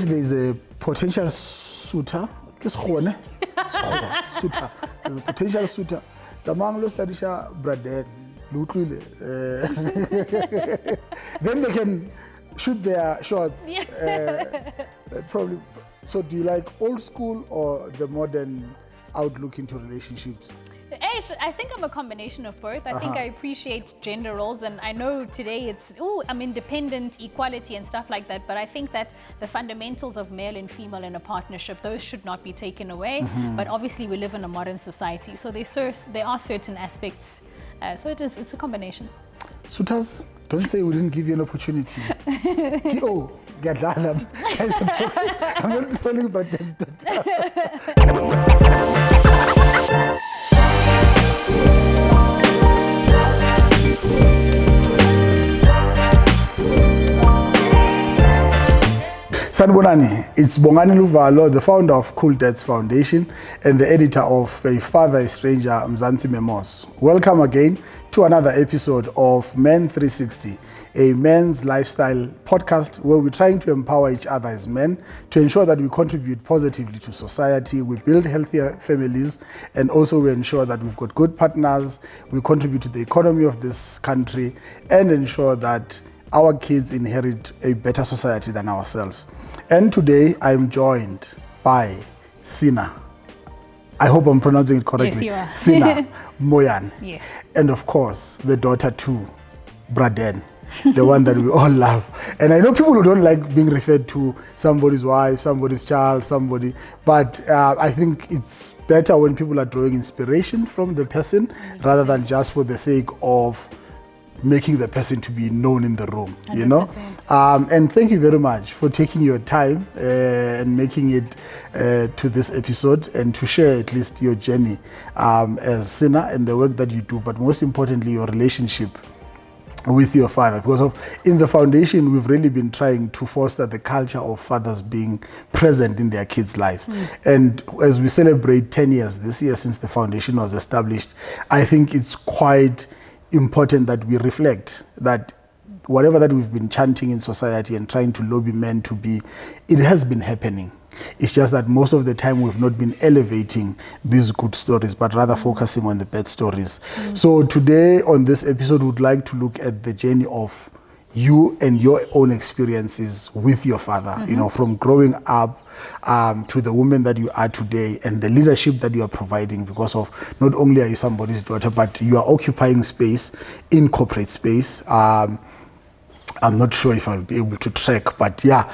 if there's a potential suitor, suitor, there's a potential suitor. Zamang lo studyisha brother, then they can shoot their shots. Probably. So, do you like old school or the modern outlook into relationships? I think I'm a combination of both. I think I appreciate gender roles, and I know today it's, I'm independent, equality and stuff like that, but I think that the fundamentals of male and female in a partnership, those should not be taken away. But obviously we live in a modern society, so there are certain aspects. So it's a combination. Suitors, don't say we didn't give you an opportunity. Oh, get that. I'm not solely about that. Sanibonani, it's Bongani Luvalo, the founder of Cool Dads Foundation and the editor of A Father a Stranger, Mzansi Memos. Welcome again to another episode of Men 360, a men's lifestyle podcast where we're trying to empower each other as men to ensure that we contribute positively to society, we build healthier families, and also we ensure that we've got good partners, we contribute to the economy of this country, and ensure that our kids inherit a better society than ourselves. And today I'm joined by Sina. I hope I'm pronouncing it correctly. Yes, you are. Sina Moyane. Yes. And of course, the daughter to Braden, the one that we all love. And I know people who don't like being referred to somebody's wife, somebody's child, but I think it's better when people are drawing inspiration from the person rather than just for the sake of making the person to be known in the room, 100%. you know. And thank you very much for taking your time and making it to this episode and to share at least your journey as Cena and the work that you do, but most importantly your relationship with your father, because in the foundation we've really been trying to foster the culture of fathers being present in their kids' lives. And as we celebrate 10 years this year since the foundation was established, I think it's quite important that we reflect that whatever that we've been chanting in society and trying to lobby men to be, it has been happening. It's just that most of the time we've not been elevating these good stories, but rather focusing on the bad stories. So today on this episode, we'd like to look at the journey of you and your own experiences with your father, you know, from growing up to the woman that you are today and the leadership that you are providing, because of not only are you somebody's daughter, but you are occupying space in corporate space. I'm not sure if I'll be able to track, but yeah,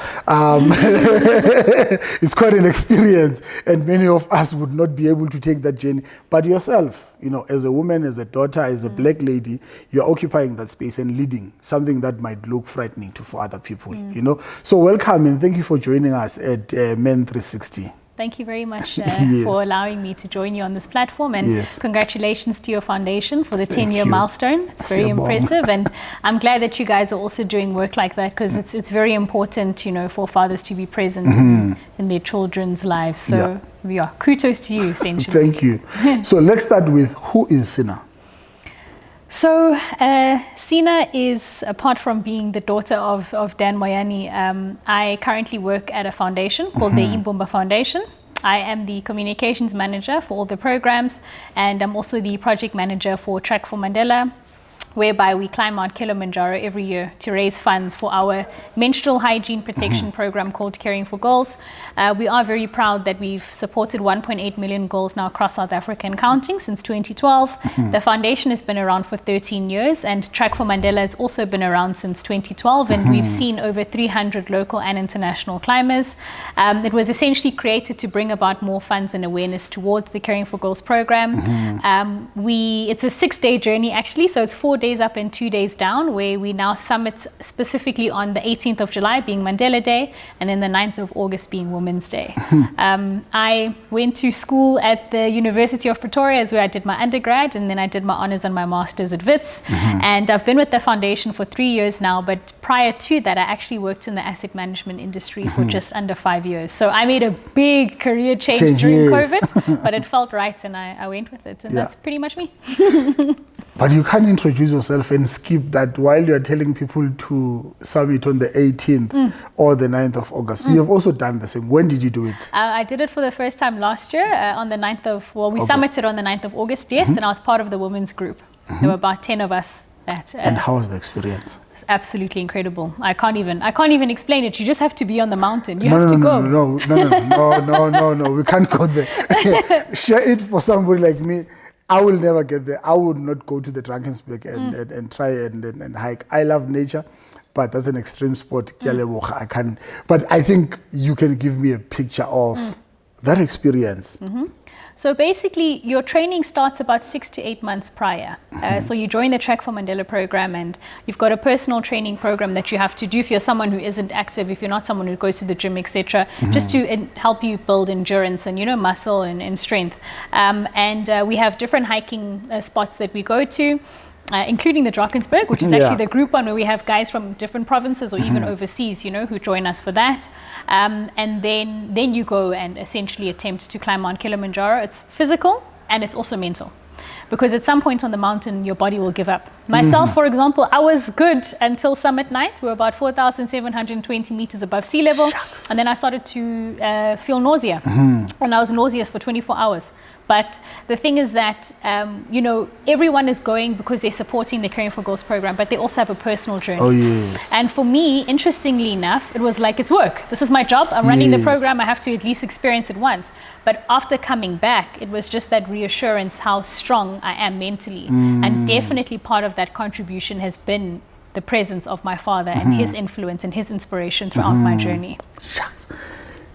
it's quite an experience, and many of us would not be able to take that journey. But yourself, you know, as a woman, as a daughter, as a black lady, you're occupying that space and leading something that might look frightening for other people, you know. So welcome and thank you for joining us at Men 360. Thank you very much Yes. for allowing me to join you on this platform, and Yes. congratulations to your foundation for the Thank 10-year you. milestone. It's very Siyabonga. impressive, and I'm glad that you guys are also doing work like that, because it's very important, you know, for fathers to be present in their children's lives. So yeah, kudos to you, essentially. Thank you. So let's start with, who is Sina? So Sina is, apart from being the daughter of Dan Moyane, I currently work at a foundation called the Imbumba Foundation. I am the communications manager for all the programs, and I'm also the project manager for Track for Mandela, whereby we climb Mount Kilimanjaro every year to raise funds for our menstrual hygiene protection program called Caring for Girls. We are very proud that we've supported 1.8 million girls now across South Africa and counting since 2012. The foundation has been around for 13 years, and Track for Mandela has also been around since 2012, and we've seen over 300 local and international climbers. It was essentially created to bring about more funds and awareness towards the Caring for Girls program. It's a 6-day journey actually, so it's 4 days up and 2 days down, where we now summit specifically on the 18th of July being Mandela Day, and then the 9th of August being Women's Day. I went to school at the University of Pretoria, is where I did my undergrad, and then I did my honours and my masters at Wits. And I've been with the foundation for 3 years now, but prior to that I actually worked in the asset management industry for just under 5 years. So I made a big career change during COVID, but it felt right and I went with it, and that's pretty much me. But you can't introduce yourself and skip that while you're telling people to summit on the 18th or the 9th of August. You have also done the same. When did you do it? I did it for the first time last year on the 9th of, well, we summited on the 9th of August, yes, and I was part of the women's group. There were about 10 of us. And how was the experience? It's absolutely incredible. I can't even explain it. You just have to be on the mountain. You have to go. No. We can't go there. Share it for somebody like me. I will never get there. I would not go to the Drakensberg and try and hike. I love nature, but that's an extreme sport. I can't. But I think you can give me a picture of that experience. So basically, your training starts about 6 to 8 months prior. So you join the Track for Mandela program, and you've got a personal training program that you have to do if you're someone who isn't active, if you're not someone who goes to the gym, etc., just to help you build endurance and, muscle and strength. We have different hiking spots that we go to. Including the Drakensberg, which is actually the group one where we have guys from different provinces or even overseas, who join us for that. And then you go and essentially attempt to climb Mount Kilimanjaro. It's physical and it's also mental. Because at some point on the mountain, your body will give up. Myself, for example, I was good until summit night. We were about 4,720 meters above sea level. Shucks. And then I started to feel nausea. And I was nauseous for 24 hours. But the thing is that, everyone is going because they're supporting the Caring for Girls program, but they also have a personal journey. Oh, yes. And for me, interestingly enough, it was like, it's work. This is my job. I'm running the program. I have to at least experience it once. But after coming back, it was just that reassurance how strong I am mentally. And definitely part of that contribution has been the presence of my father and his influence and his inspiration throughout my journey. Shucks.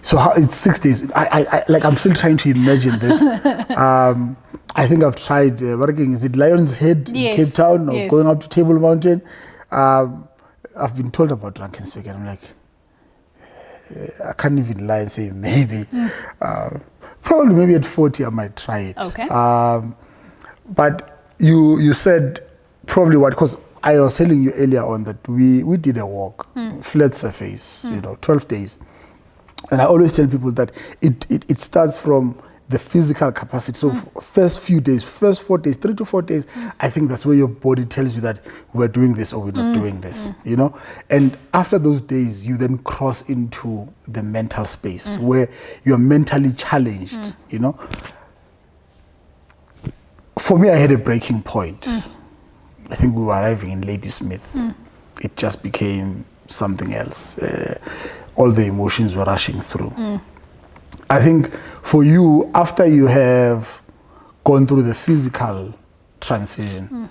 So it's 6 days. I'm still trying to imagine this. I think I've tried working. Is it Lion's Head in Cape Town or going up to Table Mountain? I've been told about Drakensberg, and I'm like, I can't even lie and say maybe. Probably maybe at 40 I might try it. Okay. But you said probably what? Because I was telling you earlier on that we did a walk, flat surface, 12 days. And I always tell people that it starts from the physical capacity. So first 4 days, 3 to 4 days, I think that's where your body tells you that we're doing this or we're not doing this, And after those days, you then cross into the mental space where you're mentally challenged, For me, I had a breaking point. I think we were arriving in Ladysmith. It just became something else. All the emotions were rushing through. I think for you, after you have gone through the physical transition,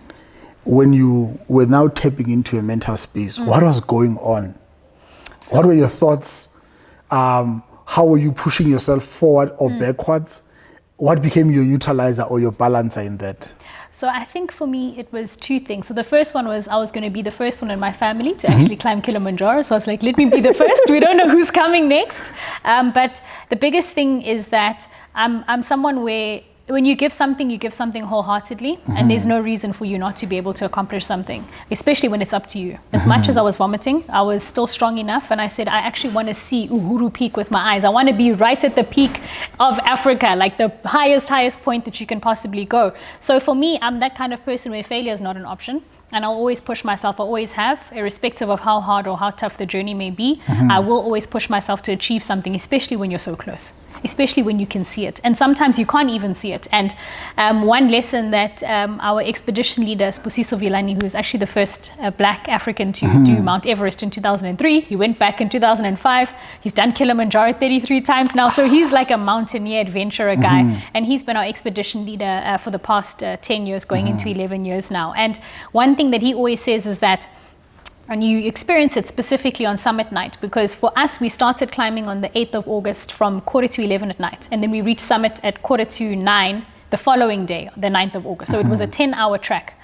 when you were now tapping into a mental space, what was going on? What were your thoughts? How were you pushing yourself forward or backwards? What became your neutralizer or your balancer in that? So I think for me, it was two things. So the first one was I was going to be the first one in my family to actually climb Kilimanjaro. So I was like, let me be the first. We don't know who's coming next. But the biggest thing is that I'm someone where when you give something wholeheartedly, and there's no reason for you not to be able to accomplish something, especially when it's up to you. As much as I was vomiting, I was still strong enough, and I said, I actually want to see Uhuru Peak with my eyes. I want to be right at the peak of Africa, like the highest point that you can possibly go. So for me, I'm that kind of person where failure is not an option. And I'll always push myself. I always have, irrespective of how hard or how tough the journey may be. I will always push myself to achieve something, especially when you're so close, especially when you can see it. And sometimes you can't even see it. And one lesson that our expedition leader, Spusiso Vilani, who is actually the first black African to do Mount Everest in 2003, he went back in 2005. He's done Kilimanjaro 33 times now. So he's like a mountaineer adventurer guy. And he's been our expedition leader for the past 10 years, going into 11 years now. And one thing that he always says is that, and you experience it specifically on summit night, because for us, we started climbing on the 8th of August from 11:15 at night. And then we reached summit at 9:45 the following day, the 9th of August. So it was a 10-hour trek.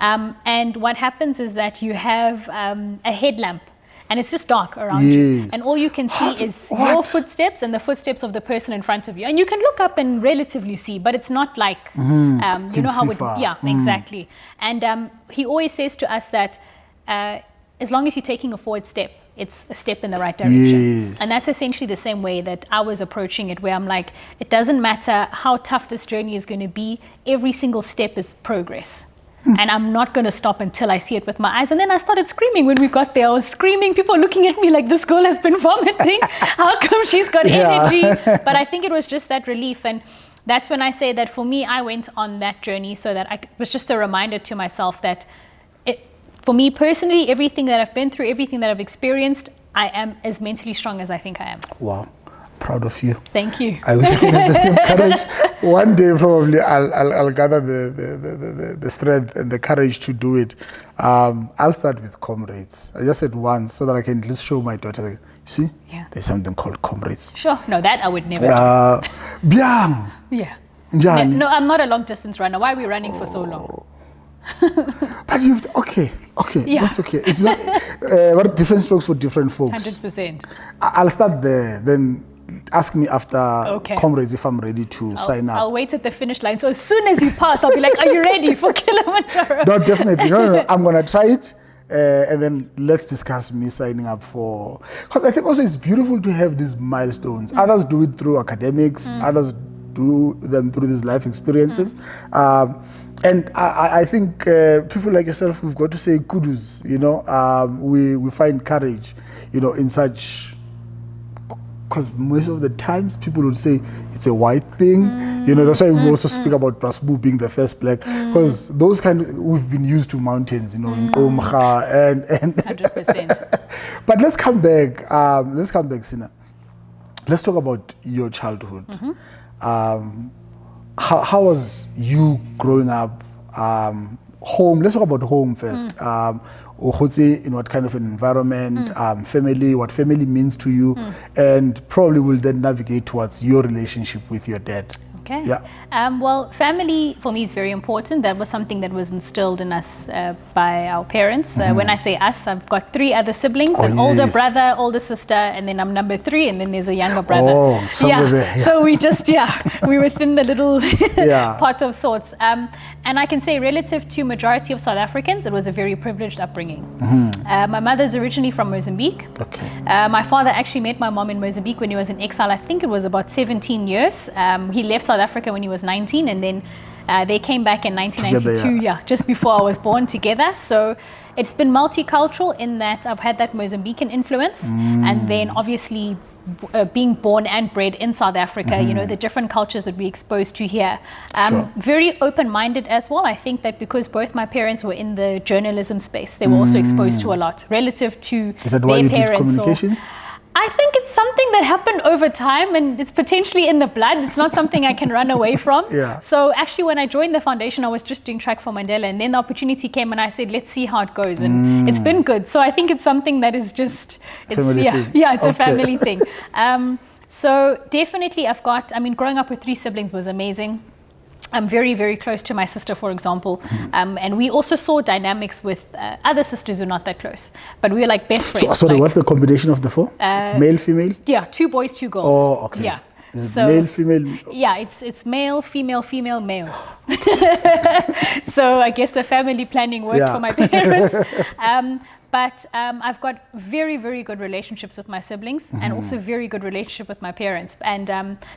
And what happens is that you have a headlamp, and it's just dark around you. And all you can see is your footsteps and the footsteps of the person in front of you. And you can look up and relatively see, but it's not like, you know how it, exactly. And he always says to us that as long as you're taking a forward step, it's a step in the right direction. And that's essentially the same way that I was approaching it, where I'm like, it doesn't matter how tough this journey is going to be, every single step is progress. and I'm not going to stop until I see it with my eyes. And then I started screaming when we got there. I was screaming, people looking at me like, this girl has been vomiting. How come she's got energy? But I think it was just that relief. And that's when I say that for me, I went on that journey so that it was just a reminder to myself that for me personally, everything that I've been through, everything that I've experienced, I am as mentally strong as I think I am. Wow. Proud of you. Thank you. I wish I could have the same courage. One day, probably, I'll gather the strength and the courage to do it. I'll start with comrades. I just said once so that I can at least show my daughter. You see, there's something called comrades. Sure. No, that I would never do. Biang. Yeah. Njani? No, I'm not a long distance runner. Why are we running for so long? But you've okay, that's okay. It's not what different strokes for different folks. 100%. I'll start there. Then ask me after comrades if I'm ready to sign up. I'll wait at the finish line. So as soon as you pass, I'll be like, "Are you ready for Kilimanjaro?" No, definitely. No. I'm gonna try it, and then let's discuss me signing up for. Because I think also it's beautiful to have these milestones. Others do it through academics. Others do them through these life experiences. And I think people like yourself, we've got to say kudos, we find courage, in such, because most of the times people would say it's a white thing, that's why we also speak about Prasbu being the first black, because those we've been used to mountains, in Omcha and 100%. But let's come back, Sina. Let's talk about your childhood. How was you growing up? Home. Let's talk about home first. In what kind of an environment, family, what family means to you, and probably will then navigate towards your relationship with your dad. Okay. Yeah. Well, family for me is very important. That was something that was instilled in us by our parents. When I say us, I've got 3 other siblings, an older brother, older sister, and then I'm number 3, and then there's a younger brother. Oh, somewhere there. Yeah. So we just, we're within the little pot of sorts. And I can say relative to majority of South Africans, it was a very privileged upbringing. My mother's originally from Mozambique. Okay. My father actually met my mom in Mozambique when he was in exile. I think it was about 17 years. He left South Africa when he was 19, and then they came back in 1992, together, just before I was born together. So it's been multicultural in that I've had that Mozambican influence, and then obviously being born and bred in South Africa, the different cultures that we're exposed to here. Very open-minded as well. I think that because both my parents were in the journalism space, they were also exposed to a lot relative to Is that their why you parents. did communications? I think it's something that happened over time, and it's potentially in the blood. It's not something I can run away from. So actually, when I joined the foundation, I was just doing track for Mandela, and then the opportunity came, and I said, let's see how it goes, and it's been good. So I think it's something that is just, it's a family thing. So definitely growing up with 3 siblings was amazing. I'm very, very close to my sister, for example. And we also saw dynamics with other sisters who are not that close. But we were like best friends. So what's the combination of the 4? Male, female? Yeah, 2 boys, 2 girls. Oh, okay. Yeah. Is it male, female? Yeah, it's male, female, female, male. So I guess the family planning worked for my parents. But I've got very, very good relationships with my siblings and also very good relationship with my parents. And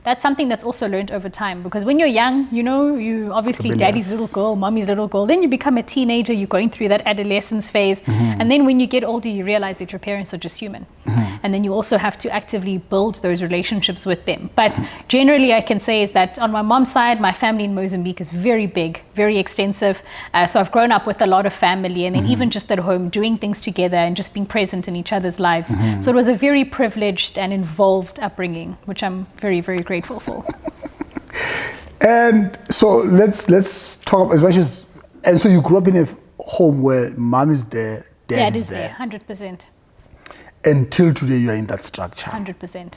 that's something that's also learned over time, because when you're young, you obviously daddy's little girl, mommy's little girl. Then you become a teenager, you're going through that adolescence phase. And then when you get older, you realize that your parents are just human. And then you also have to actively build those relationships with them. But generally, I can say is that on my mom's side, my family in Mozambique is very big, very extensive. So I've grown up with a lot of family, and then even just at home, doing things together and just being present in each other's lives. So it was a very privileged and involved upbringing, which I'm very, very grateful for. And so let's talk as much as, and so you grew up in a home where mom is there, dad is there. 100%. Until today, you are in that structure. 100%.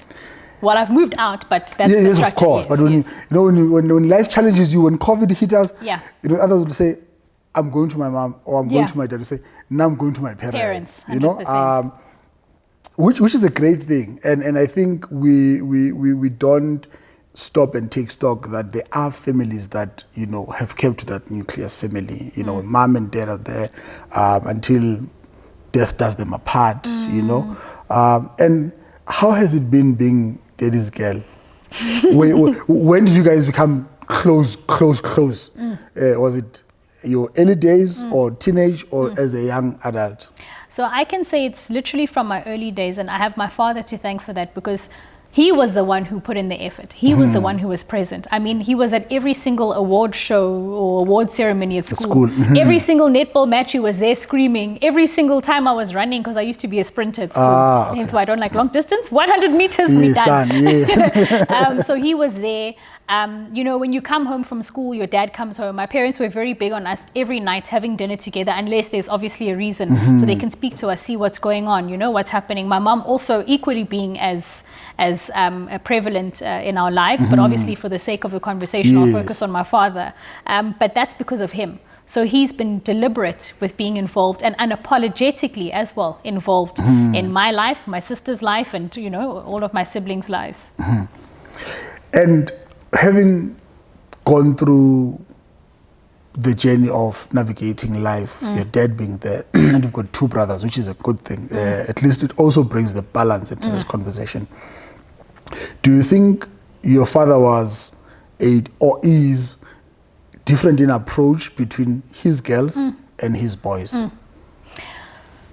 Well, I've moved out, but that's the yes, structure. Of course. But when life challenges you, when COVID hit us, others would say, I'm going to my mom, or I'm going to my dad. To say, now I'm going to my parents. 100%. Which is a great thing, and I think we don't stop and take stock that there are families that have kept that nucleus family. Mom and dad are there until death does them apart. And how has it been being daddy's girl? When did you guys become close? Was it your early days or teenage or as a young adult? So I can say it's literally from my early days, and I have my father to thank for that, because he was the one who put in the effort. He was the one who was present. I mean, he was at every single award show or award ceremony at school. Every single netball match, he was there screaming. Every single time I was running, because I used to be a sprinter at school. Okay. Hence why I don't like long distance. 100 meters, we done. Yes. So he was there. You know, when you come home from school, your dad comes home. My parents were very big on us every night having dinner together, unless there's obviously a reason, so they can speak to us, see what's going on, you know, what's happening. My mom also equally being as prevalent in our lives, but obviously for the sake of the conversation, I'll focus on my father. But that's because of him. So he's been deliberate with being involved, and unapologetically as well involved in my life, my sister's life, and, you know, all of my siblings' lives. And having gone through the journey of navigating life, your dad being there, and you've got two brothers, which is a good thing. At least it also brings the balance into this conversation. Do you think your father was or is different in approach between his girls and his boys?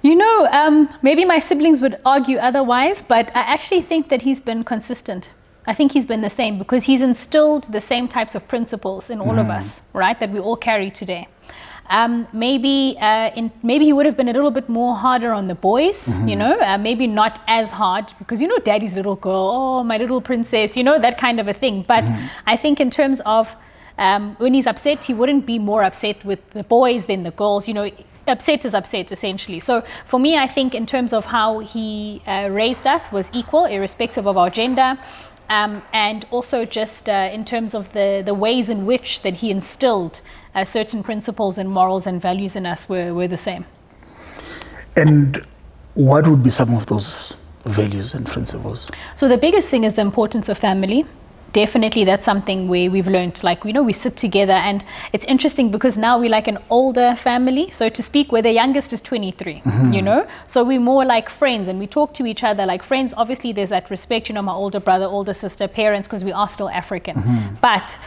You know, maybe my siblings would argue otherwise, but I actually think that he's been consistent. I think he's been the same, because he's instilled the same types of principles in all of us, right, that we all carry today. Maybe he would have been a little bit more harder on the boys, you know, maybe not as hard, because, you know, daddy's little girl, oh, my little princess, you know, that kind of a thing. But I think in terms of when he's upset, he wouldn't be more upset with the boys than the girls, you know. Upset is upset, essentially. So for me, I think in terms of how he raised us was equal, irrespective of our gender. And also just in terms of the ways in which that he instilled certain principles and morals and values in us were the same. And what would be some of those values and principles? So the biggest thing is the importance of family. Definitely that's something where we've learned, like, you know, we sit together, and it's interesting because now we're like an older family, so to speak, where the youngest is 23, you know, so we're more like friends, and we talk to each other like friends. Obviously there's that respect, you know, my older brother, older sister, parents, because we are still African, but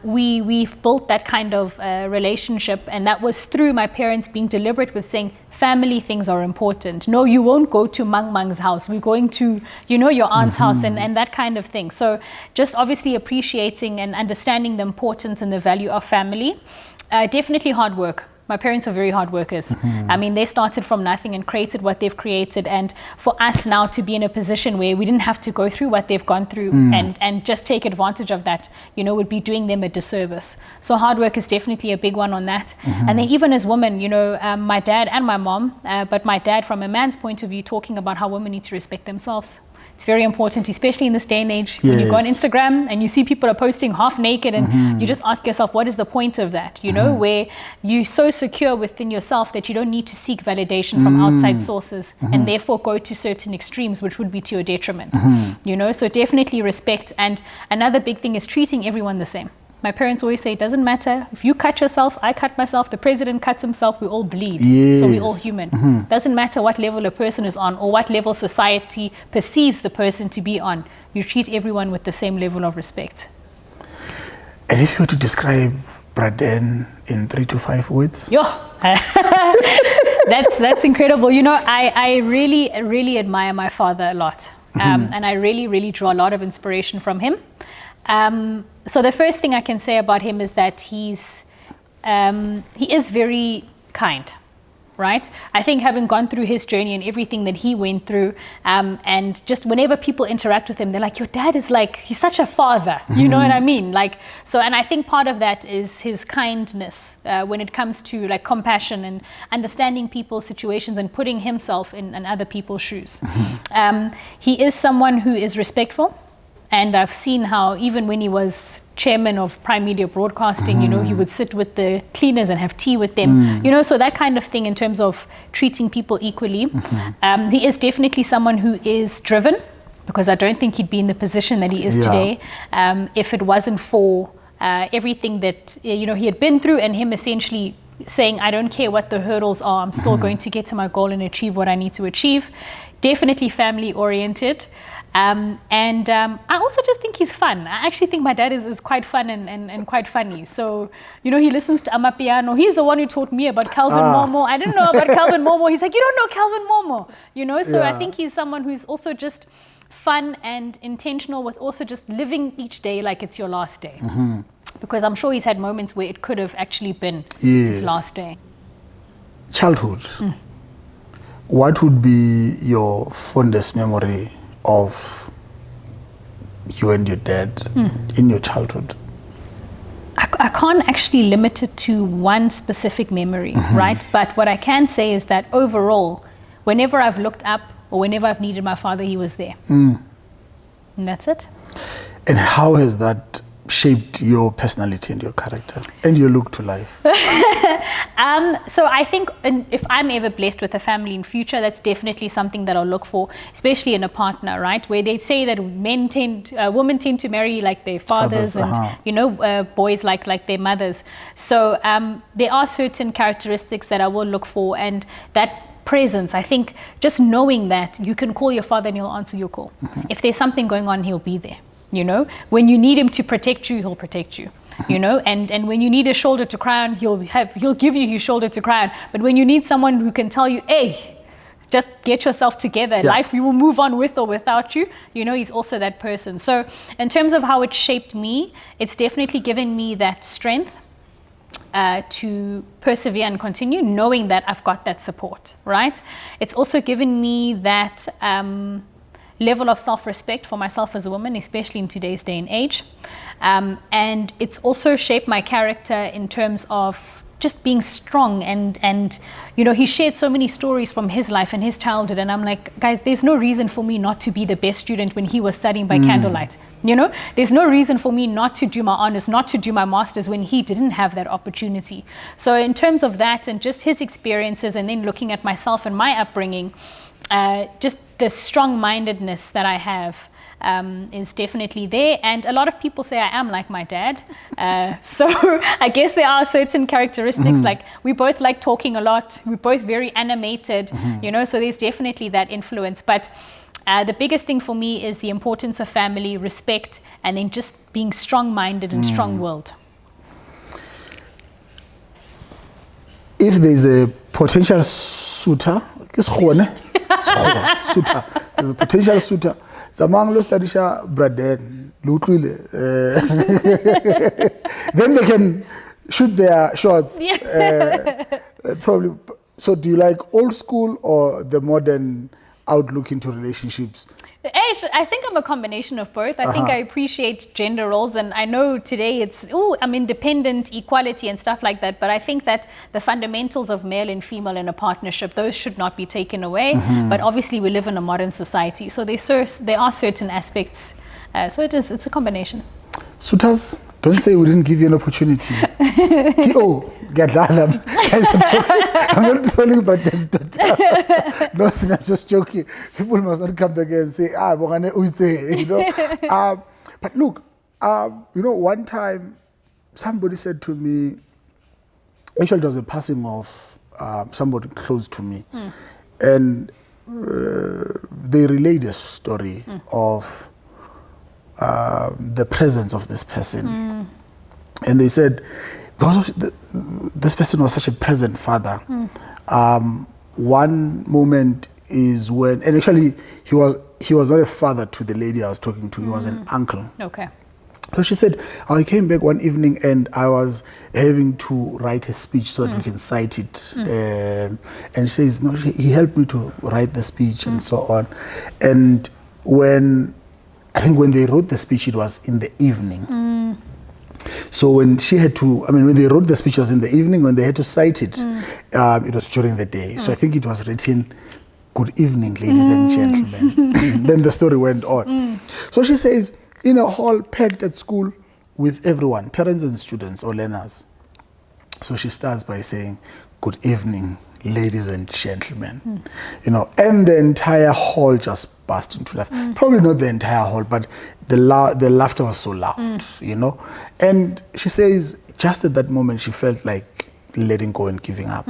we've built that kind of relationship, and that was through my parents being deliberate with saying, family things are important. No, you won't go to Mang Mang's house. We're going to, you know, your aunt's house, and that kind of thing. So just obviously appreciating and understanding the importance and the value of family. Definitely hard work. My parents are very hard workers. I mean, they started from nothing and created what they've created. And for us now to be in a position where we didn't have to go through what they've gone through and just take advantage of that, you know, would be doing them a disservice. So hard work is definitely a big one on that. And then even as women, you know, my dad and my mom, but my dad from a man's point of view, talking about how women need to respect themselves. It's very important, especially in this day and age. When you go on Instagram and you see people are posting half naked, and you just ask yourself, what is the point of that? You know, where you're so secure within yourself that you don't need to seek validation from outside sources, and therefore go to certain extremes, which would be to your detriment. You know, so definitely respect. And another big thing is treating everyone the same. My parents always say, it doesn't matter if you cut yourself, I cut myself, the president cuts himself, we all bleed. So we're all human. Doesn't matter what level a person is on or what level society perceives the person to be on. You treat everyone with the same level of respect. And if you were to describe Braden in 3 to 5 words? That's incredible. You know, I really admire my father a lot. And I really draw a lot of inspiration from him. So the first thing I can say about him is that he is very kind, right? I think having gone through his journey and everything that he went through, and just whenever people interact with him, they're like, your dad is like, he's such a father, you know what I mean? Like, so, and I think part of that is his kindness when it comes to like compassion and understanding people's situations and putting himself in other people's shoes. He is someone who is respectful. And I've seen how even when he was chairman of Prime Media Broadcasting, you know, he would sit with the cleaners and have tea with them, you know, so that kind of thing in terms of treating people equally. He is definitely someone who is driven, because I don't think he'd be in the position that he is today if it wasn't for everything that, you know, he had been through, and him essentially saying, I don't care what the hurdles are, I'm still going to get to my goal and achieve what I need to achieve. Definitely family oriented. I also just think he's fun. I actually think my dad is quite fun and quite funny. So, he listens to Amapiano. He's the one who taught me about Calvin Momo. I didn't know about Calvin Momo. He's like, you don't know Calvin Momo, So I think he's someone who's also just fun and intentional with also just living each day like it's your last day. Because I'm sure he's had moments where it could have actually been his last day. Childhood. What would be your fondest memory of you and your dad in your childhood? I can't actually limit it to one specific memory, right? But what I can say is that overall, whenever I've looked up or whenever I've needed my father, he was there. And that's it. And how has that shaped your personality and your character and your look to life? So I think if I'm ever blessed with a family in future, that's definitely something that I'll look for, especially in a partner, right? Where they say that women tend to marry like their fathers and boys like their mothers. So there are certain characteristics that I will look for, and that presence, I think, just knowing that you can call your father and he'll answer your call. If there's something going on, he'll be there. When you need him to protect you, he'll protect you. And when you need a shoulder to cry on, he'll give you his shoulder to cry on. But when you need someone who can tell you, hey, just get yourself together, life, you will move on with or without you, he's also that person. So in terms of how it shaped me, it's definitely given me that strength to persevere and continue, knowing that I've got that support, right? It's also given me that level of self-respect for myself as a woman, especially in today's day and age. And it's also shaped my character in terms of just being strong and he shared so many stories from his life and his childhood, and I'm like, guys, there's no reason for me not to be the best student when he was studying by candlelight. There's no reason for me not to do my honors, not to do my masters when he didn't have that opportunity. So in terms of that and just his experiences, and then looking at myself and my upbringing, just the strong-mindedness that I have is definitely there. And a lot of people say I am like my dad. So I guess there are certain characteristics, like we both like talking a lot. We're both very animated, so there's definitely that influence. But the biggest thing for me is the importance of family, respect, and then just being strong-minded and strong-willed. If there's a potential suitor, suitor. There's a potential suitor. Zamang lo studyisha brother lutlile. Then they can shoot their shots. Probably. So do you like old school or the modern outlook into relationships? I think I'm a combination of both. I think I appreciate gender roles, and I know today I'm independent, equality and stuff like that, but I think that the fundamentals of male and female in a partnership, those should not be taken away. But obviously we live in a modern society, so there are certain aspects. So it's a combination. Suitors, don't say we didn't give you an opportunity. Guys, I'm not telling you about that. No, I'm just joking. People must not come back and say, But look, one time somebody said to me, actually it was a passing of somebody close to me, and they relayed a story of the presence of this person. And they said, because of this person was such a present father, one moment is when, and actually he was not a father to the lady I was talking to, he was an uncle. Okay. So she said, I came back one evening and I was having to write a speech so that we can cite it. And she says, no, he helped me to write the speech and so on. And when they wrote the speech, it was in the evening. So when she had to, when they wrote the speech, it was in the evening. When they had to cite it, it was during the day. So I think it was written, "Good evening, ladies and gentlemen." Then the story went on. So she says, in a hall packed at school with everyone, parents and students or learners. So she starts by saying, "Good evening, ladies and gentlemen." And the entire hall just burst into laughter. Probably not the entire hall, but the laughter was so loud, And she says, just at that moment, she felt like letting go and giving up.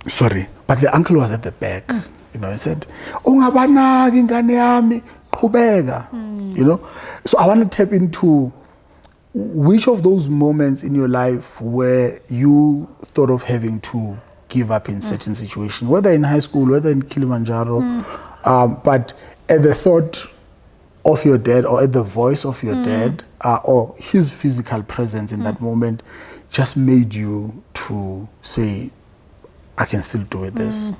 Sorry, but the uncle was at the back, You know, he said, "Ungabanaki ingane yami, qhubeka." You know, so I want to tap into which of those moments in your life where you thought of having to give up in certain situations, whether in high school, whether in Kilimanjaro, but at the thought of your dad or at the voice of your dad or his physical presence in that moment just made you to say, I can still do it this.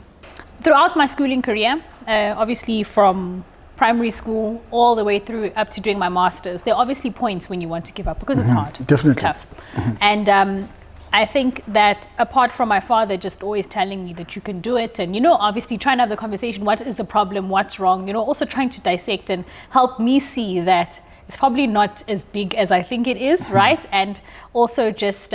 Throughout my schooling career, obviously from primary school all the way through up to doing my masters, there are obviously points when you want to give up because it's hard. Definitely. It's tough. And I think that apart from my father just always telling me that you can do it, and, you know, obviously trying to have the conversation, what is the problem, what's wrong, you know, also trying to dissect and help me see that it's probably not as big as I think it is, right? And also just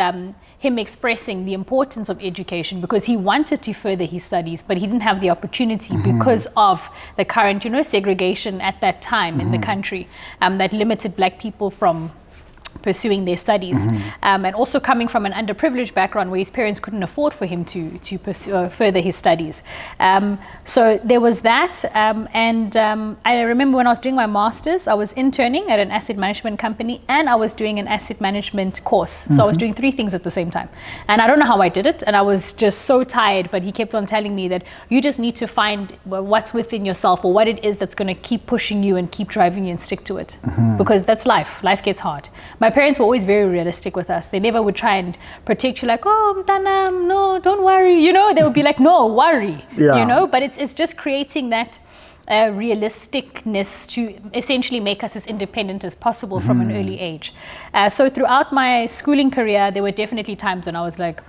him expressing the importance of education because he wanted to further his studies, but he didn't have the opportunity because of the current, you know, segregation at that time in the country that limited black people from pursuing their studies, and also coming from an underprivileged background where his parents couldn't afford for him to pursue further his studies. So there was that, and I remember when I was doing my masters, I was interning at an asset management company and I was doing an asset management course. So I was doing 3 things at the same time, and I don't know how I did it, and I was just so tired, but he kept on telling me that you just need to find what's within yourself or what it is that's going to keep pushing you and keep driving you and stick to it, because that's life. Life gets hard. My parents were always very realistic with us. They never would try and protect you like, oh, Mtanam, no, don't worry. You know, they would be like, no, worry. Yeah. You know, but it's just creating that realisticness to essentially make us as independent as possible from an early age. So throughout my schooling career, there were definitely times when I was like,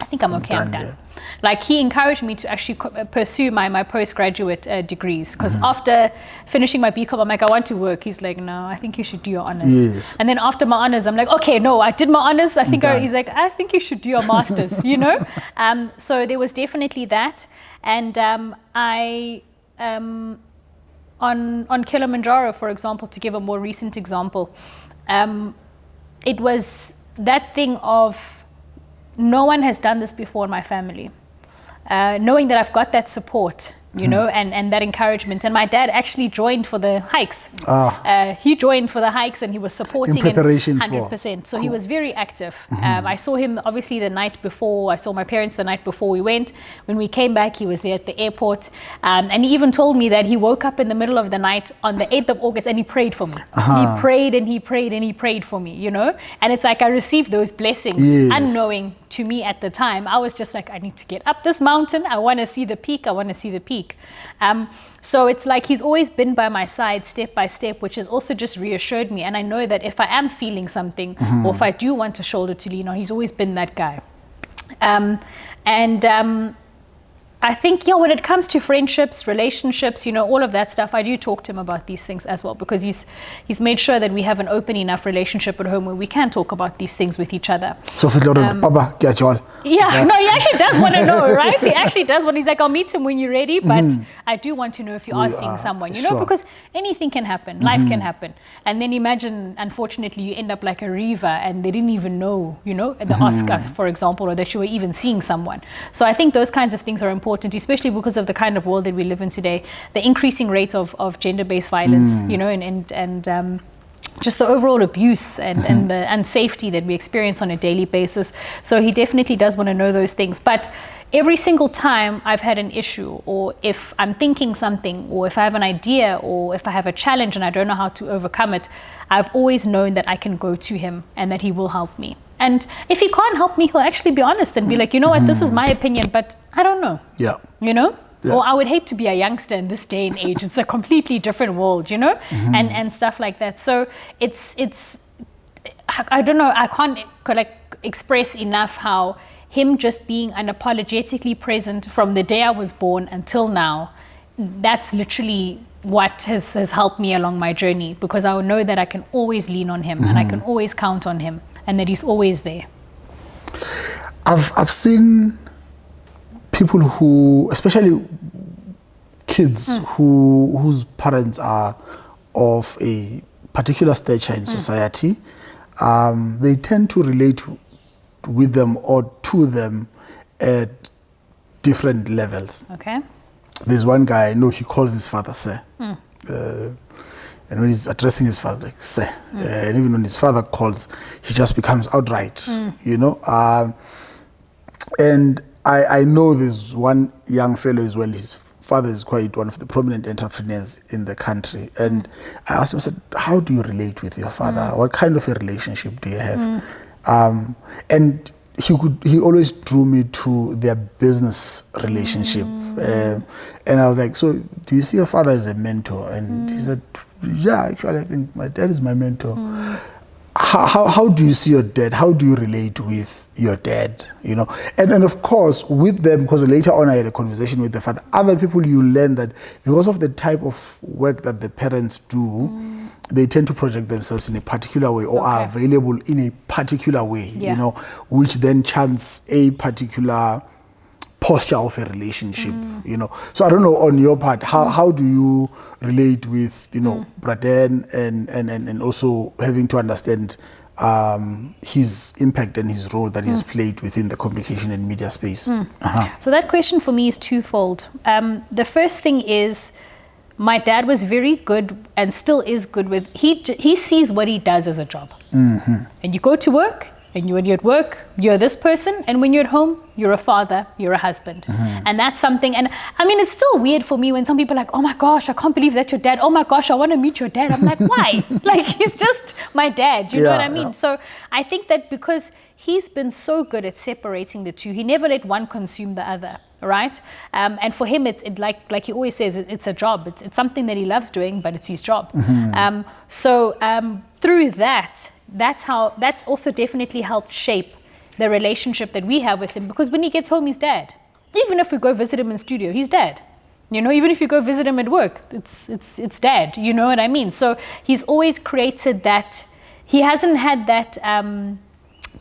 I think I'm okay, I'm done. Yeah. Like, he encouraged me to actually pursue my postgraduate degrees, because after finishing my BCom, I'm like, I want to work. He's like, no, I think you should do your honors. Yes. And then after my honors, I'm like, okay, no, I did my honors. I think he's like, I think you should do your masters, you know? So there was definitely that. And on Kilimanjaro, for example, to give a more recent example, it was that thing of, no one has done this before in my family. Knowing that I've got that support, you know, and that encouragement. And my dad actually joined for the hikes. He joined for the hikes and he was supporting in preparation 100%. So cool. he was very active. I saw him obviously the night before. I saw my parents the night before we went. When we came back, he was there at the airport. And he even told me that he woke up in the middle of the night on the 8th of August and he prayed for me. He prayed and he prayed and he prayed for me, you know. And it's like I received those blessings unknowing to me at the time. I was just like, I need to get up this mountain. I want to see the peak. I want to see the peak. So it's like he's always been by my side step by step, which has also just reassured me. And I know that if I am feeling something or if I do want a shoulder to lean on, he's always been that guy. I think, yeah, when it comes to friendships, relationships, you know, all of that stuff, I do talk to him about these things as well, because he's made sure that we have an open enough relationship at home where we can talk about these things with each other. So Papa, get you all. Yeah, no, he actually does want to know, right? He actually does want. He's like, I'll meet him when you're ready, but I do want to know if you are seeing someone, you know, because anything can happen, life can happen. And then imagine, unfortunately, you end up like a Reva and they didn't even know, you know, the Oscars, for example, or that you were even seeing someone. So I think those kinds of things are important, especially because of the kind of world that we live in today, the increasing rate of gender-based violence, you know, and just the overall abuse and the unsafety that we experience on a daily basis. So he definitely does want to know those things. But every single time I've had an issue, or if I'm thinking something, or if I have an idea, or if I have a challenge and I don't know how to overcome it, I've always known that I can go to him and that he will help me. And if he can't help me, he'll actually be honest and be like, you know what, this is my opinion, but I don't know. Yeah. You know? Yeah. Or I would hate to be a youngster in this day and age. It's a completely different world, you know? And stuff like that. So it's I don't know, I can't like express enough how him just being unapologetically present from the day I was born until now, that's literally what has helped me along my journey, because I know that I can always lean on him and I can always count on him, and that he's always there. I've seen people who, especially kids whose parents are of a particular stature in society, they tend to relate with them or to them at different levels. Okay. there's one guy I know, he calls his father sir. And when he's addressing his father, like, sir. And even when his father calls, he just becomes outright, you know. And I know there's one young fellow as well, his father is quite one of the prominent entrepreneurs in the country. And I asked him, I said, how do you relate with your father? What kind of a relationship do you have? And he always drew me to their business relationship. And I was like, so do you see your father as a mentor? And he said, yeah, actually, I think my dad is my mentor. How do you see your dad? How do you relate with your dad? You know, and of course with them, because later on I had a conversation with the father. Other people, you learn that because of the type of work that the parents do, they tend to project themselves in a particular way or are available in a particular way. You know, which then chants a particular posture of a relationship, you know. So I don't know, on your part, how do you relate with, you know, Braden and also having to understand his impact and his role that he has played within the communication and media space? So that question for me is twofold. The first thing is, my dad was very good and still is good with, he sees what he does as a job. And you go to work, and when you're at work, you're this person, and when you're at home, you're a father, you're a husband. And that's something, and I mean, it's still weird for me when some people are like, oh my gosh, I can't believe that's your dad. Oh my gosh, I want to meet your dad. I'm like, why? Like, he's just my dad, you know what I mean? So I think that because he's been so good at separating the two, he never let one consume the other, right? And for him, it's like he always says, it's a job. It's something that he loves doing, but it's his job. So through that's also definitely helped shape the relationship that we have with him, because when he gets home, he's dad. Even if we go visit him in studio, he's dad. You know, even if you go visit him at work, it's dad. You know what I mean? So he's always created that. He hasn't had that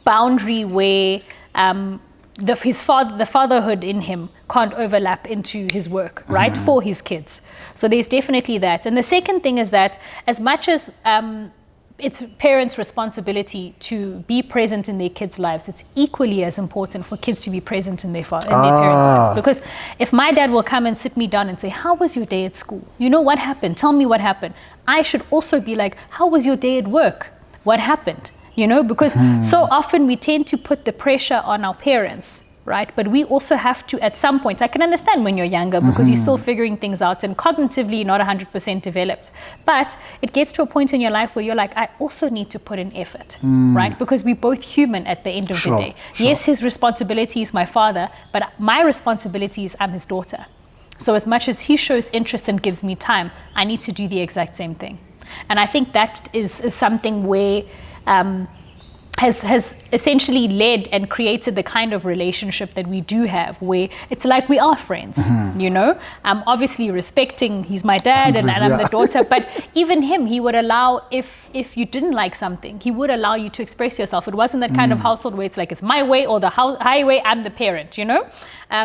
boundary where the fatherhood in him can't overlap into his work, right? For his kids. So there's definitely that. And the second thing is that as much as it's parents' responsibility to be present in their kids' lives, it's equally as important for kids to be present in their parents' lives. Because if my dad will come and sit me down and say, how was your day at school? You know, what happened? Tell me what happened. I should also be like, how was your day at work? What happened? You know, because so often we tend to put the pressure on our parents, right? But we also have to, at some point, I can understand when you're younger because you're still figuring things out and cognitively not 100% developed. But it gets to a point in your life where you're like, I also need to put in effort, right? Because we're both human at the end of the day. Yes, his responsibility is my father, but my responsibility is I'm his daughter. So as much as he shows interest and gives me time, I need to do the exact same thing. And I think that is something where has essentially led and created the kind of relationship that we do have, where it's like we are friends, you know? Obviously respecting, he's my dad and I'm the daughter, but even him, he would allow, if you didn't like something, he would allow you to express yourself. It wasn't that kind of household where it's like, it's my way or the highway, I'm the parent, you know?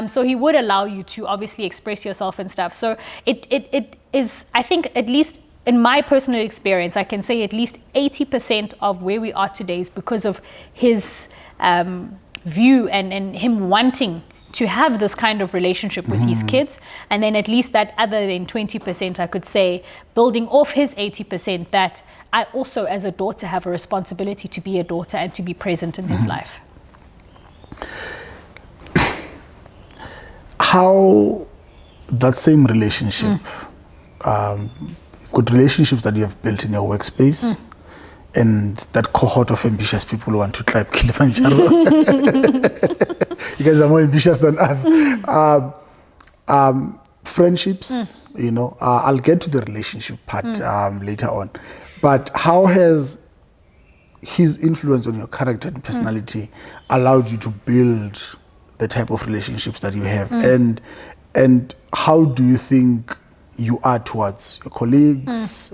So he would allow you to obviously express yourself and stuff. So it is, I think, at least in my personal experience, I can say at least 80% of where we are today is because of his view and him wanting to have this kind of relationship with his kids. And then at least that other than 20%, I could say, building off his 80%, that I also as a daughter have a responsibility to be a daughter and to be present in his life. How that same relationship, good relationships that you have built in your workspace, and that cohort of ambitious people who want to climb Kilimanjaro. You guys are more ambitious than us. Friendships, you know, I'll get to the relationship part later on. But how has his influence on your character and personality allowed you to build the type of relationships that you have? And how do you think you are towards your colleagues,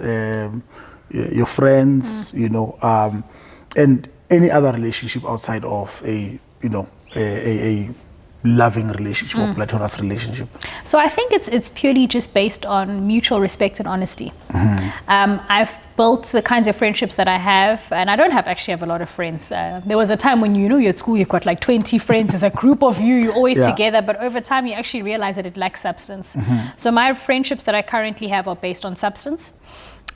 your friends, you know, and any other relationship outside of a loving relationship or platonic relationship? So I think it's purely just based on mutual respect and honesty. I've built the kinds of friendships that I have, and I don't actually have a lot of friends. There was a time when you're at school, you've got like 20 friends as a group of you, you're always together, but over time you actually realize that it lacks substance. So my friendships that I currently have are based on substance.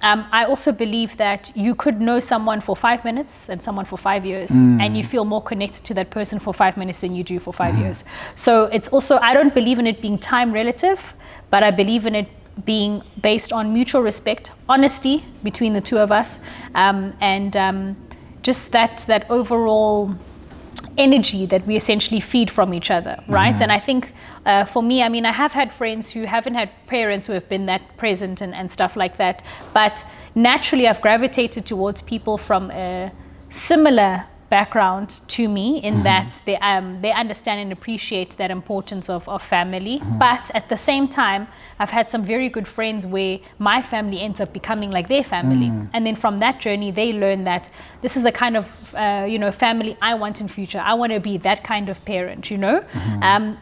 I also believe that you could know someone for 5 minutes and someone for 5 years, and you feel more connected to that person for 5 minutes than you do for 5 years. So it's also, I don't believe in it being time relative, but I believe in it being based on mutual respect, honesty between the two of us, and just that overall energy that we essentially feed from each other, right? And I think for me, I mean, I have had friends who haven't had parents who have been that present and stuff like that, but naturally I've gravitated towards people from a similar background to me in that they understand and appreciate that importance of family. But at the same time, I've had some very good friends where my family ends up becoming like their family. And then from that journey, they learn that this is the kind of family I want in future. I want to be that kind of parent,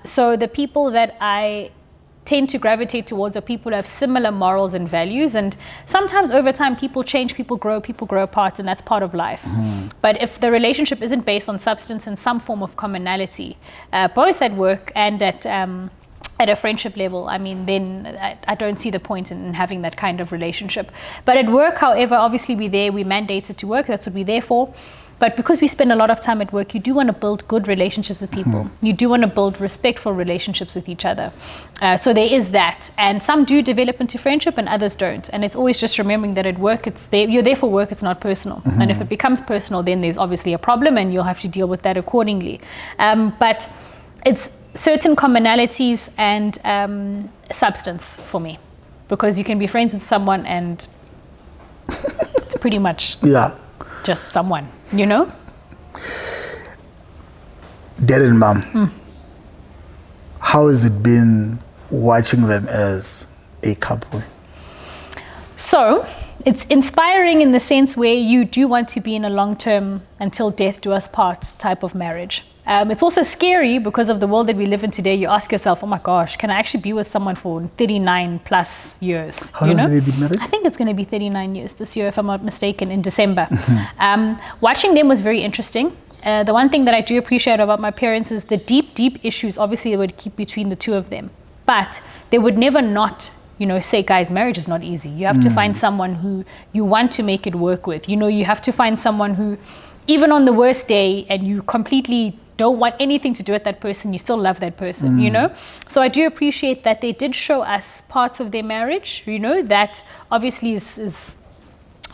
So the people that I tend to gravitate towards are people who have similar morals and values, and sometimes over time people change, people grow apart, and that's part of life. But if the relationship isn't based on substance and some form of commonality, both at work and at a friendship level, I mean, then I don't see the point in having that kind of relationship. But at work, however, obviously we're mandated to work, that's what we're there for. But because we spend a lot of time at work, you do want to build good relationships with people. You do want to build respectful relationships with each other. So there is that. And some do develop into friendship and others don't. And it's always just remembering that at work, you're there for work, it's not personal. And if it becomes personal, then there's obviously a problem and you'll have to deal with that accordingly. But it's certain commonalities and substance for me. Because you can be friends with someone and it's pretty much... just someone, Dad and mom, how has it been watching them as a couple? So it's inspiring in the sense where you do want to be in a long-term until death do us part type of marriage. It's also scary because of the world that we live in today. You ask yourself, oh my gosh, can I actually be with someone for 39 plus years? How long have they been married? I think it's going to be 39 years this year, if I'm not mistaken, in December. Watching them was very interesting. The one thing that I do appreciate about my parents is the deep issues, obviously, they would keep between the two of them. But they would never not say, guys, marriage is not easy. You have to find someone who you want to make it work with. You have to find someone who, even on the worst day, and you completely don't want anything to do with that person, you still love that person, So I do appreciate that they did show us parts of their marriage, that obviously is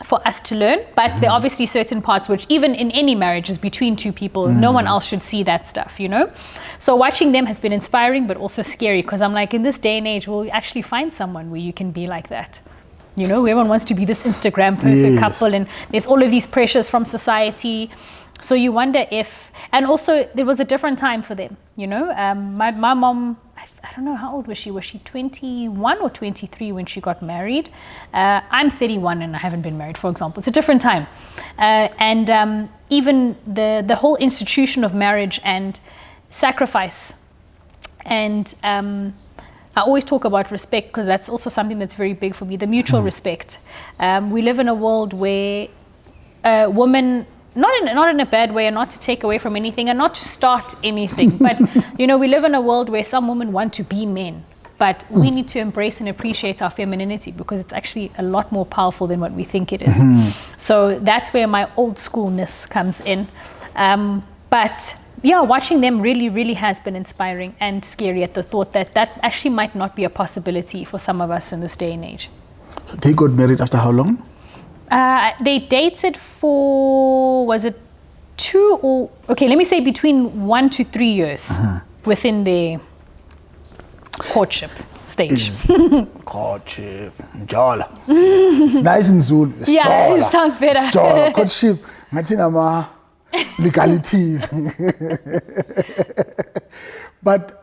for us to learn, but there are obviously certain parts which even in any marriage is between two people, no one else should see that stuff, So watching them has been inspiring, but also scary, because I'm like, in this day and age, will you actually find someone where you can be like that? Everyone wants to be this Instagram perfect couple, and there's all of these pressures from society. So you wonder if, and also there was a different time for them, my mom, I don't know, how old was she? Was she 21 or 23 when she got married? I'm 31 and I haven't been married, for example. It's a different time. And even the whole institution of marriage and sacrifice. And I always talk about respect because that's also something that's very big for me, the mutual respect. We live in a world where women, not in a bad way, and not to take away from anything and not to start anything, but we live in a world where some women want to be men, but we need to embrace and appreciate our femininity because it's actually a lot more powerful than what we think it is. So that's where my old schoolness comes in. But yeah, watching them really has been inspiring and scary at the thought that actually might not be a possibility for some of us in this day and age. They got married after how long? They dated for, was it 2 or, okay, let me say between 1 to 3 years within their courtship stage. Courtship, Njola. It's nice in Zulu. Yeah, it sounds better. Njola, courtship, Matinama, legalities. But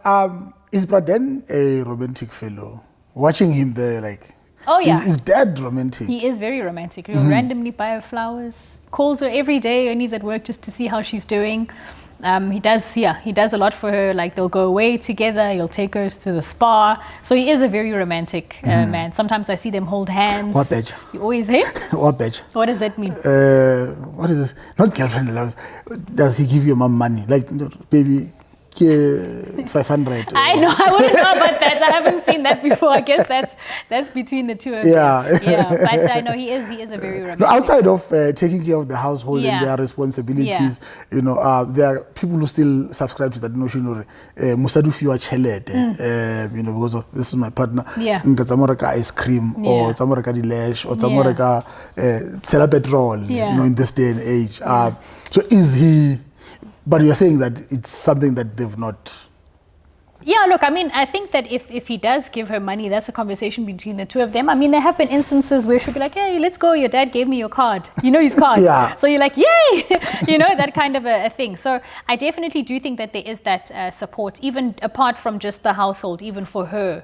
is Braden a romantic fellow? Watching him there, like, oh yeah, is Dad romantic? He is very romantic. He'll randomly buy her flowers, calls her every day when he's at work just to see how she's doing. He does a lot for her. Like they'll go away together. He'll take her to the spa. So he is a very romantic man. Sometimes I see them hold hands. What badge? You always hear? What badge? What does that mean? What is this? Not girlfriend love. Does he give your mom money? Like, baby, 500. I know. I wouldn't know about that. I haven't seen that before. I guess that's between the two of them. Yeah. But I know he is a very romantic. No, outside of taking care of the household and their responsibilities, there are people who still subscribe to that notion of musadu fiwa chelete. Because this is my partner. Yeah. Tsamoreka ice cream or tsamoreka dilash or tsamoreka tsela petrol. In this day and age. So is he? But you're saying that it's something that they've not... Yeah, look, I mean, I think that if he does give her money, that's a conversation between the two of them. I mean, there have been instances where she'll be like, hey, let's go, your dad gave me your card. You know his card. So you're like, yay! That kind of a thing. So I definitely do think that there is that support, even apart from just the household, even for her,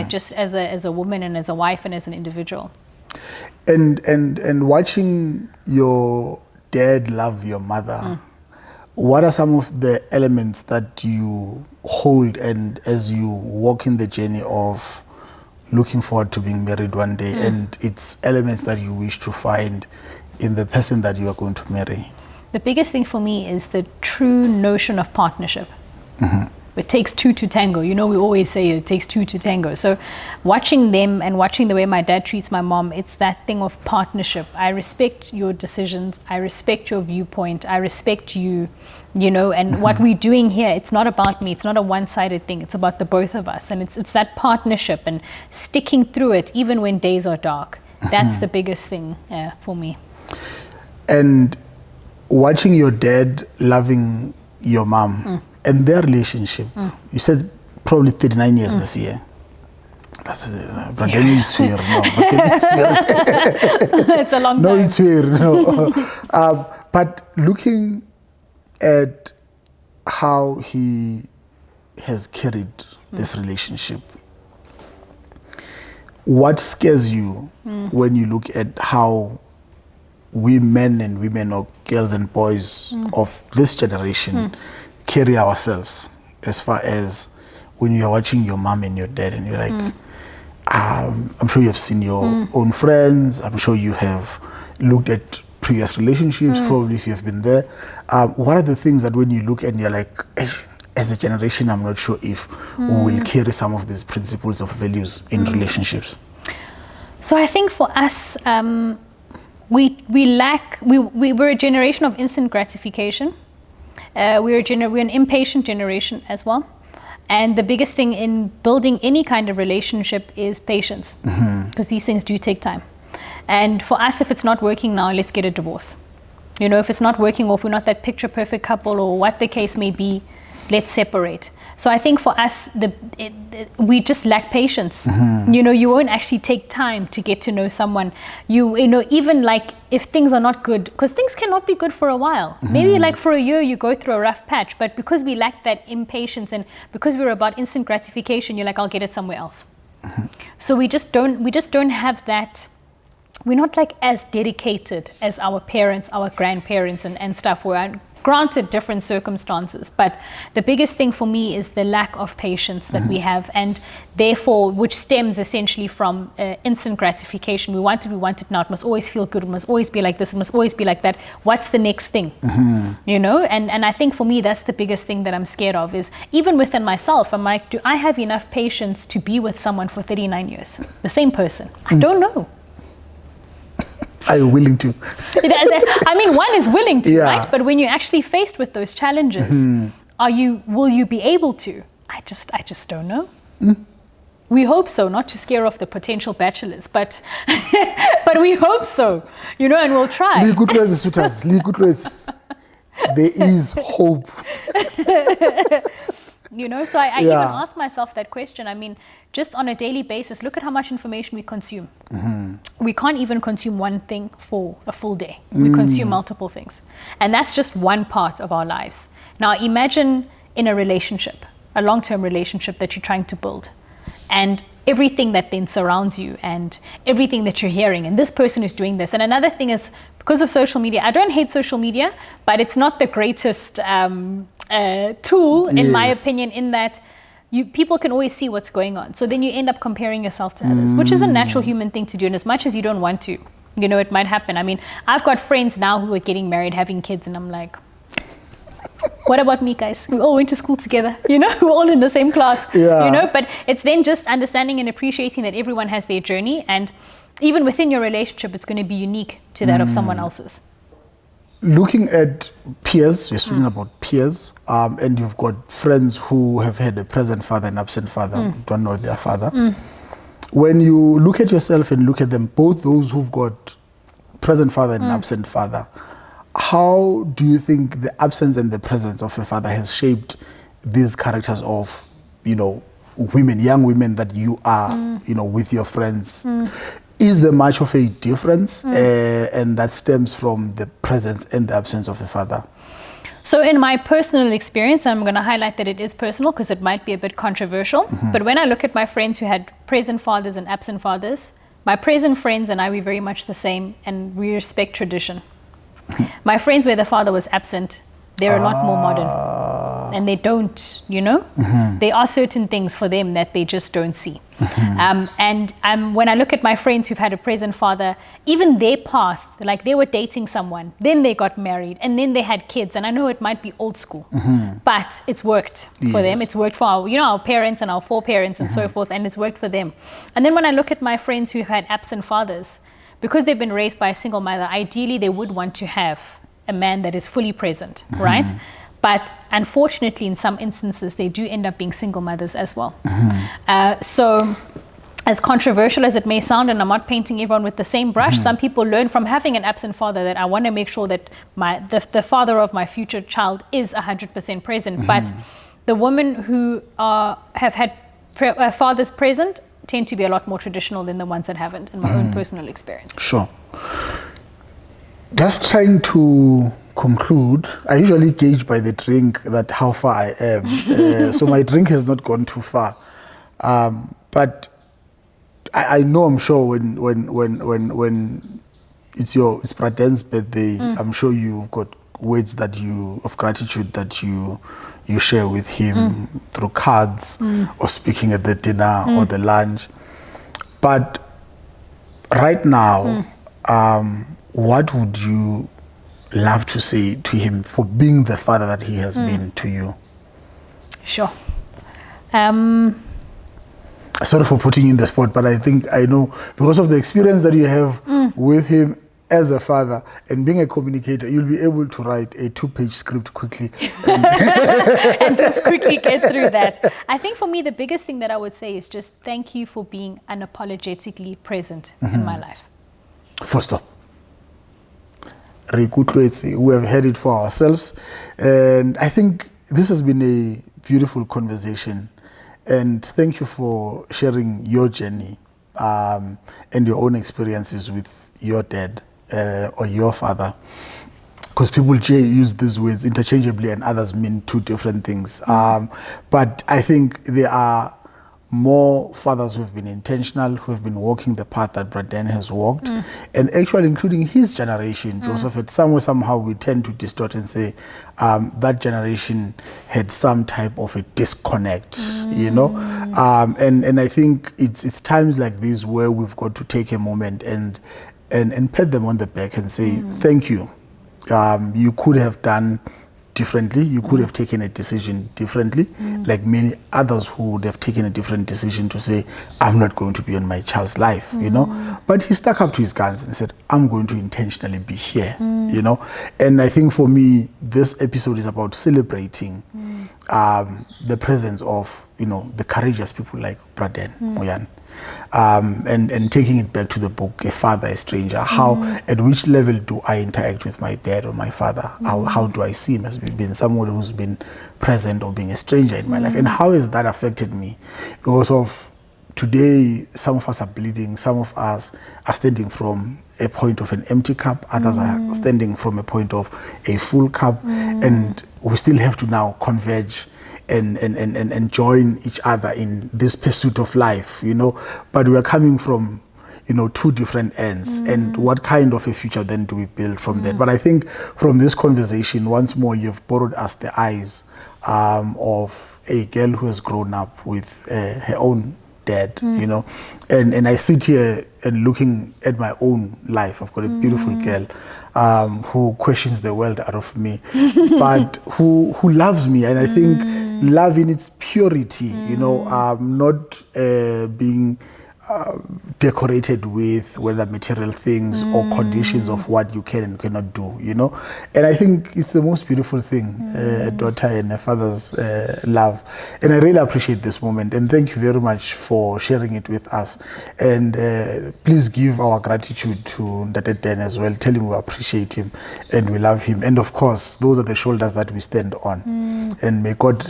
just as a woman and as a wife and as an individual. And watching your dad love your mother... What are some of the elements that you hold and as you walk in the journey of looking forward to being married one day and its elements that you wish to find in the person that you are going to marry? The biggest thing for me is the true notion of partnership. It takes two to tango. We always say it takes two to tango. So watching them and watching the way my dad treats my mom, it's that thing of partnership. I respect your decisions. I respect your viewpoint. I respect you, and what we're doing here, it's not about me. It's not a one-sided thing. It's about the both of us. And it's that partnership and sticking through it, even when days are dark. That's the biggest thing for me. And watching your dad loving your mom, and their relationship, you said probably 39 years this year. That's it's a long time. No, it's weird. No. But looking at how he has carried this relationship, what scares you when you look at how we men and women or girls and boys of this generation carry ourselves, as far as when you're watching your mom and your dad and you're like, I'm sure you've seen your own friends, I'm sure you have looked at previous relationships, probably if you've been there. What are the things that when you look and you're like, as a generation, I'm not sure if we will carry some of these principles of values in relationships? So I think for us, we're a generation of instant gratification. We're an impatient generation as well. And the biggest thing in building any kind of relationship is patience, because these things do take time. And for us, if it's not working now, let's get a divorce. If it's not working, or if we're not that picture perfect couple, or what the case may be, let's separate. So I think for us, we just lack patience. You won't actually take time to get to know someone. Even like if things are not good, because things cannot be good for a while. Maybe like for a year you go through a rough patch, but because we lack that impatience and because we're about instant gratification, you're like, I'll get it somewhere else. So we just don't have that. We're not like as dedicated as our parents, our grandparents and stuff were. Granted, different circumstances, but the biggest thing for me is the lack of patience that we have, and therefore, which stems essentially from instant gratification. We want it now. It must always feel good. It must always be like this. It must always be like that. What's the next thing? And I think for me, that's the biggest thing that I'm scared of, is even within myself, I'm like, do I have enough patience to be with someone for 39 years? The same person? I don't know. Are you willing to? I mean, one is willing to, right? But when you're actually faced with those challenges, will you be able to? I just don't know. We hope so, not to scare off the potential bachelors, but we hope so, and we'll try. There is hope. So I even ask myself that question. I mean, just on a daily basis, look at how much information we consume. We can't even consume one thing for a full day. We consume multiple things. And that's just one part of our lives. Now imagine in a relationship, a long-term relationship that you're trying to build. And everything that then surrounds you and everything that you're hearing, and this person is doing this. And another thing is, because of social media, I don't hate social media, but it's not the greatest tool, in my opinion, in that people can always see what's going on. So then you end up comparing yourself to others, which is a natural human thing to do. And as much as you don't want to, you know, it might happen. I mean, I've got friends now who are getting married, having kids, and I'm like, what about me, guys? We all went to school together, you know, we're all in the same class, you know, but it's then just understanding and appreciating that everyone has their journey, and even within your relationship, it's going to be unique to that of someone else's. Looking at peers, we're speaking about peers, and you've got friends who have had a present father and absent father, don't know their father. When you look at yourself and look at them, both those who've got present father and absent father, how do you think the absence and the presence of a father has shaped these characters of, you know, women, young women that you are, you know, with your friends? Is there much of a difference, and that stems from the presence and the absence of a father? So in my personal experience, I'm going to highlight that it is personal because it might be a bit controversial, but when I look at my friends who had present fathers and absent fathers, my present friends and I, we're very much the same, and we respect tradition. My friends where the father was absent, they're a lot more modern, and they don't, you know, there are certain things for them that they just don't see. When I look at my friends who've had a present father, even their path, like they were dating someone, then they got married, and then they had kids. And I know it might be old school, but it's worked for them. It's worked for our, you know, our parents and our foreparents and so forth, and it's worked for them. And then when I look at my friends who had absent fathers, because they've been raised by a single mother, ideally they would want to have a man that is fully present, right? But unfortunately, in some instances, they do end up being single mothers as well. So as controversial as it may sound, and I'm not painting everyone with the same brush, some people learn from having an absent father that I want to make sure that the father of my future child is 100% present. But the women who have had fathers present tend to be a lot more traditional than the ones that haven't, in my own personal experience. Sure. Just trying to conclude, I usually gauge by the drink that how far I am. So my drink has not gone too far. But I know, I'm sure when it's Braden's birthday, I'm sure you've got words of gratitude that you share with him through cards or speaking at the dinner or the lunch. But right now, what would you love to say to him for being the father that he has been to you? Sure. Sorry for putting you in the spot, but I think I know, because of the experience that you have with him as a father and being a communicator, you'll be able to write a 2-page script quickly. And just quickly get through that. I think for me, the biggest thing that I would say is just thank you for being unapologetically present in my life. First stop. We have heard it for ourselves. And I think this has been a beautiful conversation. And thank you for sharing your journey and your own experiences with your dad or your father. Because people use these words interchangeably and others mean two different things. But I think there are more fathers who have been intentional, who have been walking the path that Braden has walked, and actually including his generation. Because of it, somehow we tend to distort and say that generation had some type of a disconnect, you know. And I think it's times like these where we've got to take a moment and pat them on the back and say, thank you. You could have done differently. You could have taken a decision differently, like many others who would have taken a different decision to say, I'm not going to be on my child's life, you know. But he stuck up to his guns and said, I'm going to intentionally be here, you know. And I think for me, this episode is about celebrating the presence of, you know, the courageous people like Braden Moyane. And taking it back to the book, A Father, a Stranger, at which level do I interact with my dad or my father? How do I see him as being someone who's been present or being a stranger in my life? And how has that affected me? Because of today, some of us are bleeding, some of us are standing from a point of an empty cup, others are standing from a point of a full cup, and we still have to now converge and join each other in this pursuit of life, you know. But we are coming from, you know, two different ends, and what kind of a future then do we build from that? But I think from this conversation, once more, you've borrowed us the eyes of a girl who has grown up with her own dad, you know, and I sit here and looking at my own life. I've got a beautiful girl who questions the world out of me, but who loves me, and I think love in its purity, you know, not being decorated with whether material things or conditions of what you can and cannot do, you know. And I think it's the most beautiful thing, a daughter and a father's love. And I really appreciate this moment, and thank you very much for sharing it with us. And please give our gratitude to Ndate Dan as well. Tell him we appreciate him and we love him. And of course, those are the shoulders that we stand on. And may God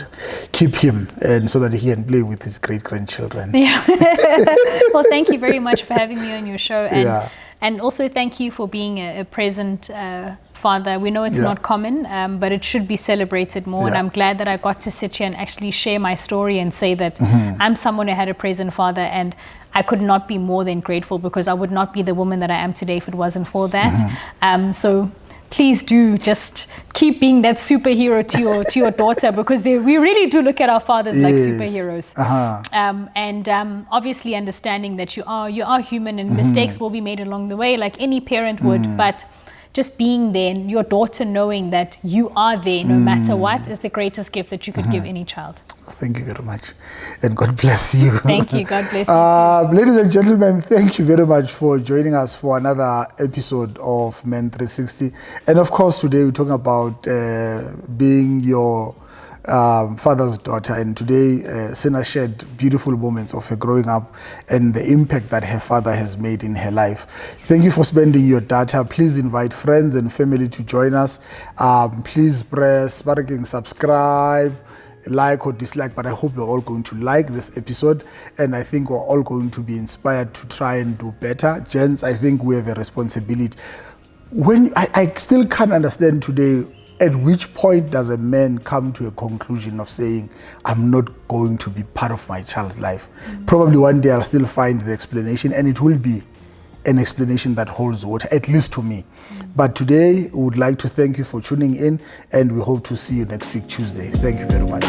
keep him, and so that he can play with his great-grandchildren. Yeah. Well, thank you very much for having me on your show, and also thank you for being a present father. We know it's not common, but it should be celebrated more, and I'm glad that I got to sit here and actually share my story and say that I'm someone who had a present father, and I could not be more than grateful, because I would not be the woman that I am today if it wasn't for that. So please do just keep being that superhero to your daughter, because we really do look at our fathers like superheroes. And obviously understanding that you are human, and mistakes will be made along the way, like any parent would. But just being there, and your daughter knowing that you are there no matter what, is the greatest gift that you could give any child. Thank you very much, and God bless you. Thank you. God bless you too. Ladies and gentlemen, thank you very much for joining us for another episode of Men 360. And of course, today we're talking about being your father's daughter. And today, Cena shared beautiful moments of her growing up and the impact that her father has made in her life. Thank you for spending your data. Please invite friends and family to join us. Please press subscribe, like or dislike, but I hope you're all going to like this episode, and I think we're all going to be inspired to try and do better. Gents, I think we have a responsibility. When I still can't understand today, at which point does a man come to a conclusion of saying, I'm not going to be part of my child's life? Probably one day I'll still find the explanation, and it will be an explanation that holds water, at least to me. But today, we would like to thank you for tuning in, and we hope to see you next week, Tuesday. Thank you very much.